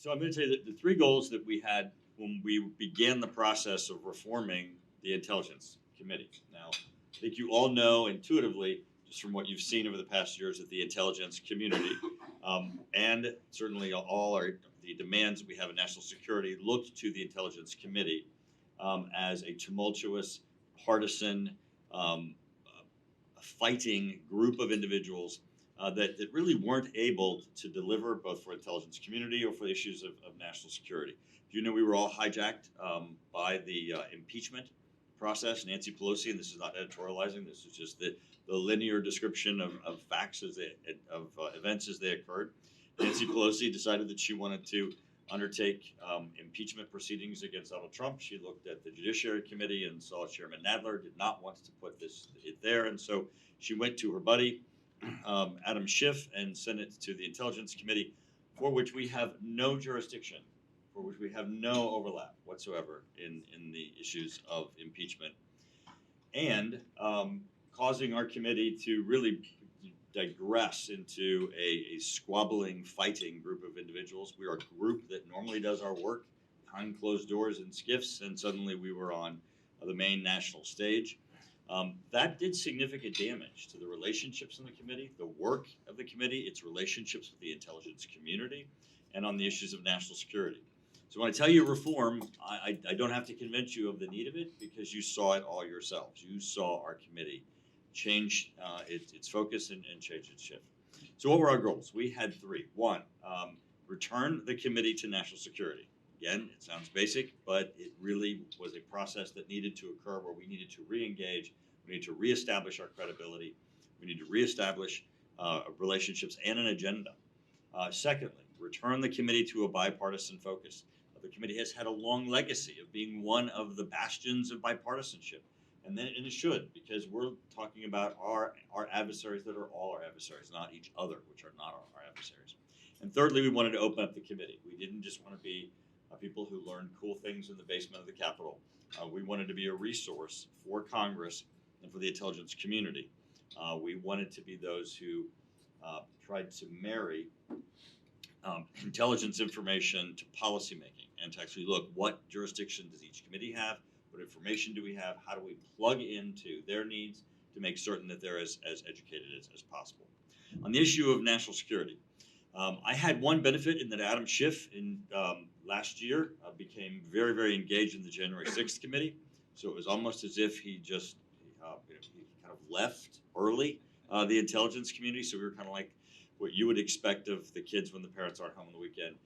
So I'm going to tell you that the three goals that we had when we began the process of reforming the Intelligence Committee. Now, I think you all know intuitively, just from what you've seen over the past years, that the intelligence community and certainly all the demands that we have in national security looked to the Intelligence Committee as a tumultuous, partisan, um, fighting group of individuals that really weren't able to deliver both for intelligence community or for issues of national security. You know, we were all hijacked by the impeachment process. Nancy Pelosi, and this is not editorializing, this is just the linear description of facts of events as they occurred. Nancy Pelosi decided that she wanted to undertake impeachment proceedings against Donald Trump. She looked at the Judiciary Committee and saw Chairman Nadler did not want to put it there, and so she went to her buddy Adam Schiff and sent it to the Intelligence Committee, for which we have no jurisdiction, for which we have no overlap whatsoever in the issues of impeachment, and causing our committee to really digress into a squabbling, fighting group of individuals. We are a group that normally does our work behind closed doors in SCIFs, and suddenly we were on the main national stage. That did significant damage to the relationships in the committee, the work of the committee, its relationships with the intelligence community, and on the issues of national security. So when I tell you reform, I don't have to convince you of the need of it because you saw it all yourselves. You saw our committee change its focus and change its shift. So what were our goals? We had three. One, return the committee to national security. Again, it sounds basic, but it really was a process that needed to occur where we needed to re-engage, we need to reestablish our credibility, we need to reestablish relationships and an agenda. Secondly, return the committee to a bipartisan focus. The committee has had a long legacy of being one of the bastions of bipartisanship. And it should, because we're talking about our adversaries that are all our adversaries, not each other, which are not our adversaries. And thirdly, we wanted to open up the committee. We didn't just want to be people who learned cool things in the basement of the Capitol. We wanted to be a resource for Congress and for the intelligence community. We wanted to be those who tried to marry intelligence information to policymaking and to actually look what jurisdiction does each committee have, what information do we have, how do we plug into their needs to make certain that they're as educated as possible. On the issue of national security, I had one benefit in that Adam Schiff in last year became very, very engaged in the January 6th committee. So it was almost as if he just he kind of left early the intelligence community. So we were kind of like what you would expect of the kids when the parents aren't home on the weekend.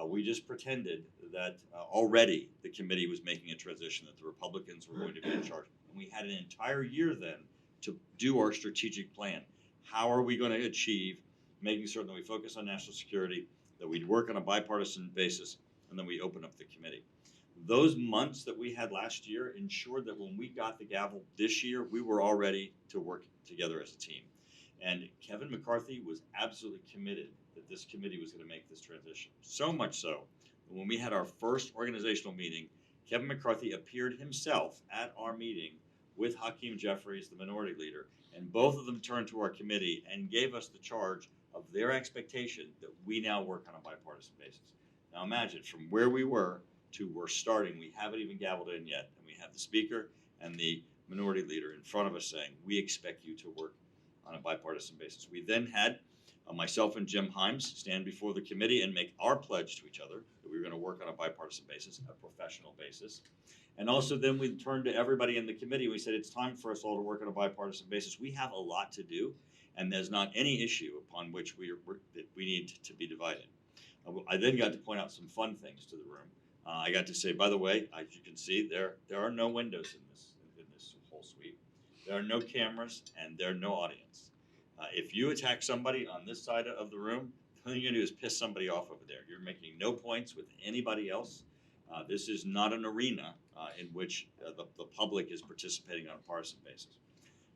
We just pretended that already the committee was making a transition, that the Republicans were going to be in charge. And we had an entire year then to do our strategic plan. How are we going to achieve making certain that we focus on national security, that we work on a bipartisan basis, and then we open up the committee. Those months that we had last year ensured that when we got the gavel this year, we were all ready to work together as a team. And Kevin McCarthy was absolutely committed that this committee was going to make this transition. So much so, that when we had our first organizational meeting, Kevin McCarthy appeared himself at our meeting with Hakeem Jeffries, the minority leader, and both of them turned to our committee and gave us the charge of their expectation that we now work on a bipartisan basis. Now imagine from where we were to we're starting, we haven't even gavelled in yet, and we have the speaker and the minority leader in front of us saying, we expect you to work on a bipartisan basis. We then had myself and Jim Himes stand before the committee and make our pledge to each other that we were going to work on a bipartisan basis, a professional basis. And also then we turned to everybody in the committee. We said, it's time for us all to work on a bipartisan basis. We have a lot to do, and there's not any issue upon which that we need to be divided. I then got to point out some fun things to the room. I got to say, by the way, as you can see, there are no windows in this whole suite. There are no cameras, and there are no audience. If you attack somebody on this side of the room, the only thing you're going to do is piss somebody off over there. You're making no points with anybody else. This is not an arena in which the public is participating on a partisan basis.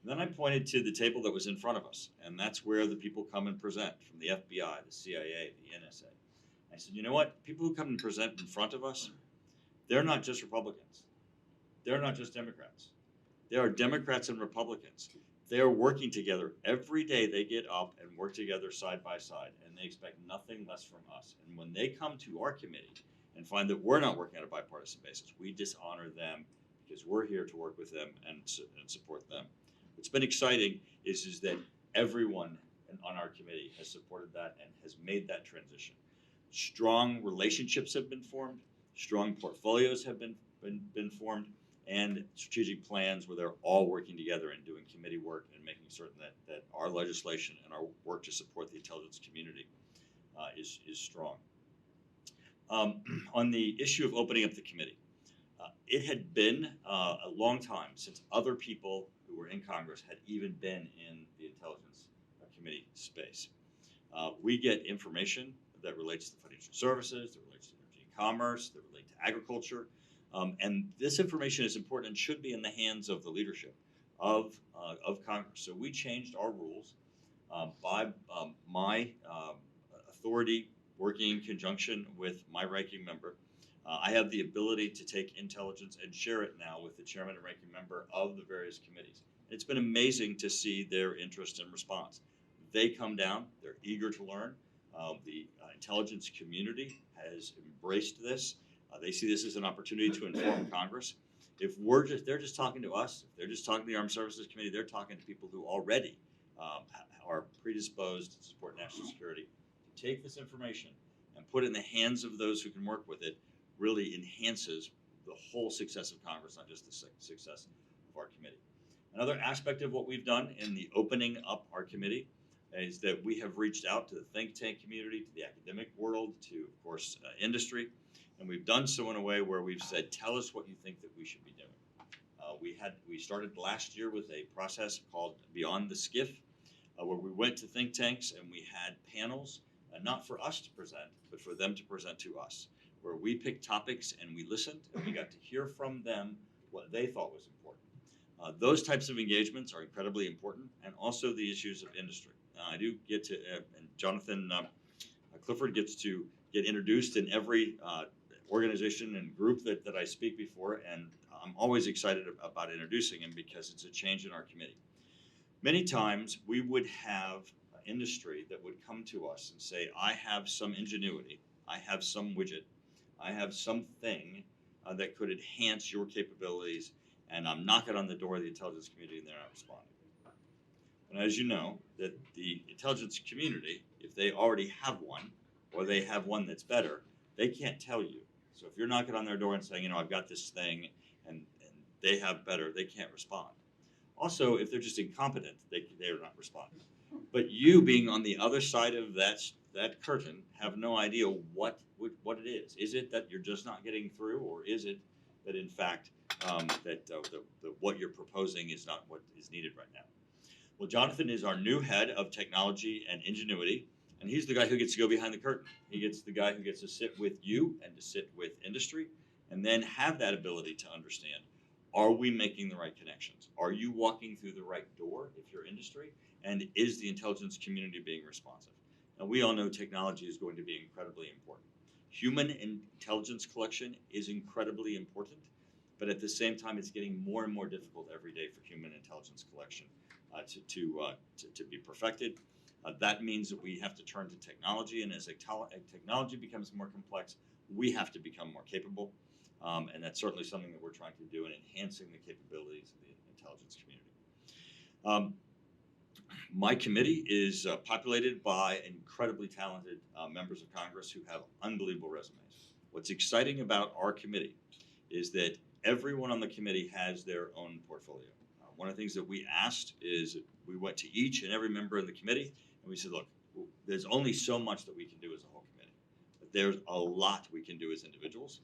And then I pointed to the table that was in front of us, and that's where the people come and present from the FBI, the CIA, the NSA. I said, you know what? People who come and present in front of us, they're not just Republicans. They're not just Democrats. There are Democrats and Republicans. They're working together every day. They get up and work together side by side, and they expect nothing less from us. And when they come to our committee and find that we're not working on a bipartisan basis, we dishonor them because we're here to work with them and support them. What's been exciting is that everyone on our committee has supported that and has made that transition. Strong relationships have been formed, strong portfolios have been formed, and strategic plans where they're all working together and doing committee work and making certain that our legislation and our work to support the intelligence community is strong. On the issue of opening up the committee, it had been a long time since other people who were in Congress had even been in the intelligence committee space. We get information that relates to financial services, that relates to energy and commerce, that relate to agriculture. And this information is important and should be in the hands of the leadership of Congress. So we changed our rules by my authority, working in conjunction with my ranking member. I have the ability to take intelligence and share it now with the chairman and ranking member of the various committees. It's been amazing to see their interest and response. They come down, they're eager to learn. The intelligence community has embraced this. They see this as an opportunity to inform Congress. If they're just talking to us, if they're just talking to the Armed Services Committee, they're talking to people who already are predisposed to support national security. To take this information and put it in the hands of those who can work with it really enhances the whole success of Congress, not just the success of our committee. Another aspect of what we've done in the opening up our committee is that we have reached out to the think tank community, to the academic world, to, of course, industry. And we've done so in a way where we've said, tell us what you think that we should be doing. We started last year with a process called Beyond the Skiff, where we went to think tanks and we had panels, not for us to present, but for them to present to us, where we picked topics and we listened and we got to hear from them what they thought was important. Those types of engagements are incredibly important, and also the issues of industry. I do get to, and Jonathan Clifford gets to get introduced in every organization and group that I speak before, and I'm always excited about introducing him because it's a change in our committee. Many times we would have industry that would come to us and say, I have some ingenuity, I have some widget, I have something that could enhance your capabilities, and I'm knocking on the door of the intelligence community and they're not responding. And as you know, that the intelligence community, if they already have one, or they have one that's better, they can't tell you. So if you're knocking on their door and saying, I've got this thing, and they have better, they can't respond. Also, if they're just incompetent, they're not responding. But you, being on the other side of that curtain, have no idea what it is. Is it that you're just not getting through, or is it that in fact what you're proposing is not what is needed right now? Well, Jonathan is our new head of technology and ingenuity, and he's the guy who gets to go behind the curtain. He gets the guy who gets to sit with you and to sit with industry, and then have that ability to understand, are we making the right connections? Are you walking through the right door if you're industry? And is the intelligence community being responsive? Now, we all know technology is going to be incredibly important. Human intelligence collection is incredibly important, but at the same time, it's getting more and more difficult every day for human intelligence collection to be perfected. That means that we have to turn to technology, and as technology becomes more complex, we have to become more capable, and that's certainly something that we're trying to do in enhancing the capabilities of the intelligence community. My committee is populated by incredibly talented members of Congress who have unbelievable resumes. What's exciting about our committee is that everyone on the committee has their own portfolio. One of the things that we asked is we went to each and every member of the committee and we said, look, there's only so much that we can do as a whole committee, but there's a lot we can do as individuals.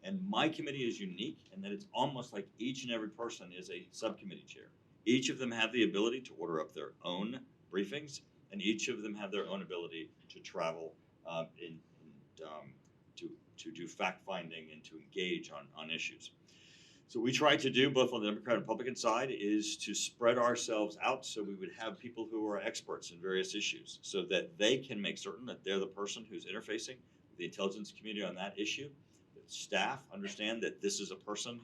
And my committee is unique in that it's almost like each and every person is a subcommittee chair. Each of them have the ability to order up their own briefings, and each of them have their own ability to travel to do fact finding and to engage on issues. So we try to do, both on the Democrat and Republican side, is to spread ourselves out so we would have people who are experts in various issues so that they can make certain that they're the person who's interfacing with the intelligence community on that issue. That staff understand that this is a person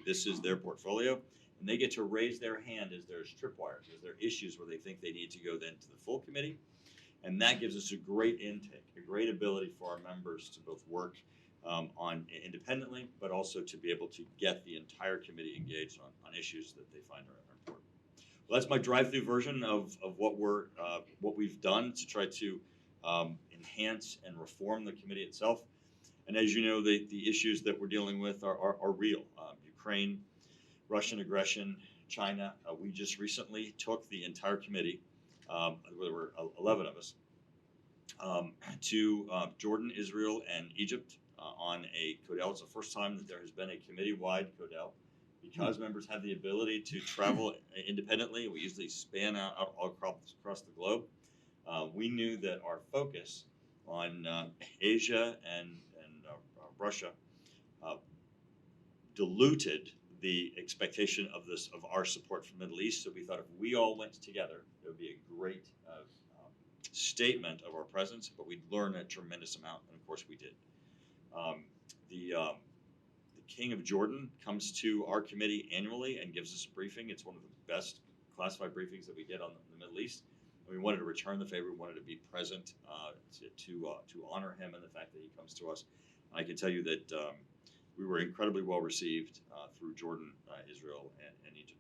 this is their portfolio, and they get to raise their hand as there's tripwires, as there are issues where they think they need to go then to the full committee. And that gives us a great intake, a great ability for our members to both work on independently, but also to be able to get the entire committee engaged on issues that they find are important. Well, that's my drive-through version of what we've done to try to enhance and reform the committee itself. And as you know, the issues that we're dealing with are real. Ukraine, Russian aggression, China. We just recently took the entire committee, there were 11 of us, to Jordan, Israel, and Egypt on a CODEL. It's the first time that there has been a committee-wide CODEL, because members have the ability to travel independently. We usually span out all across the globe. We knew that our focus on Asia and Russia diluted the expectation of our support for the Middle East. So we thought if we all went together, it would be a great statement of our presence, but we'd learn a tremendous amount, and of course we did. The King of Jordan comes to our committee annually and gives us a briefing. It's one of the best classified briefings that we get on the Middle East. And we wanted to return the favor. We wanted to be present to honor him and the fact that he comes to us. And I can tell you that we were incredibly well received through Jordan, Israel, and Egypt.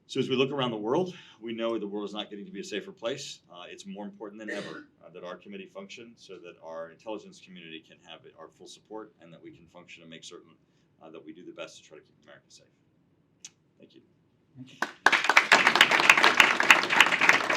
So as we look around the world, we know the world is not getting to be a safer place. It's more important than ever that our committee function so that our intelligence community can have our full support, and that we can function and make certain that we do the best to try to keep America safe. Thank you. Thank you.